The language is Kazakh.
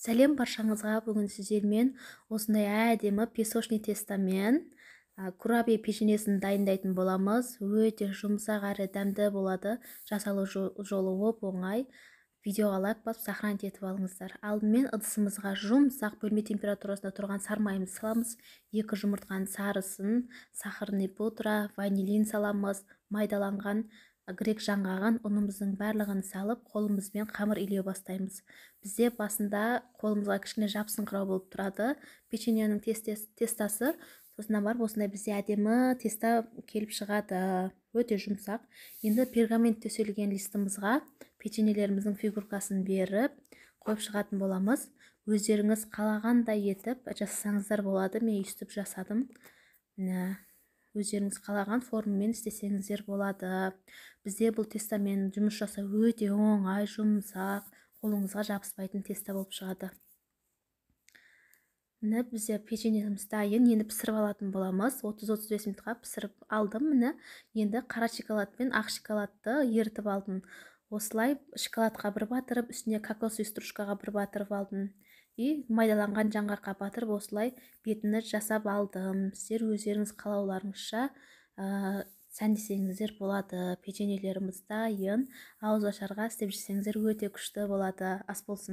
Сәлем баршаңызға. Бүгін сіздермен осындай әдемі песочный тестомен курабе печенесін дайындайтын боламыз. Өте жұмсақ әрі дәмді болады. Жасалу жолы оп-оңай. Видеоға лайк басып сохранить етіп алыңыздар. Алдымен ыдысымызға жұмсақ бөлме температурасында тұрған сары майымызды саламыз. 2 жұмыртқаның сарысын, сахарный пудра, ванилин саламыз. Майдаланған грек жаңғағын ұнымыздың барлығын салып, қолымызбен қамыр илеу бастаймыз. Бізде басында қолымызға кішкене жапсыңқырау болып тұрады печеньенің тестасы. Сосын барып осындай бізде әдемі теста келіп шығады. Өте жұмсақ. Енді пергамент төселген листымызға печеньелеріміздің фигуркасын беріп қойып шығатын боламыз. Өздеріңіз қалағандай етіп жасасаңыздар болады. Мен өйстіп жасадым. Өздеріңіз қалаған формамен істесеңіздер болады. Бізде бұл тестамен жұмыс жасау өте оңай, жұмсақ, қолыңызға жабыспайтын теста болып шығады. Бізде печеньеміз дайын. Енді пісіріп алатын боламыз. 30-35 минутқа пісіріп алдым. Енді қара шоколад пен ақ шоколадты ерітіп алдым. Осылай шоколадқа бір батырып, үстіне кокосовый стружкаға бір батырып алдым. Майдаланған жаңғаққа батырып осылай бетіні жасап алдым. Сіздер өздеріңіз қалауларыңызша сәндесеңіздер болады. Печеньелеріміз дайын. Ауызашарға істеп жесеңіздер өте күшті болады. Ас болсын.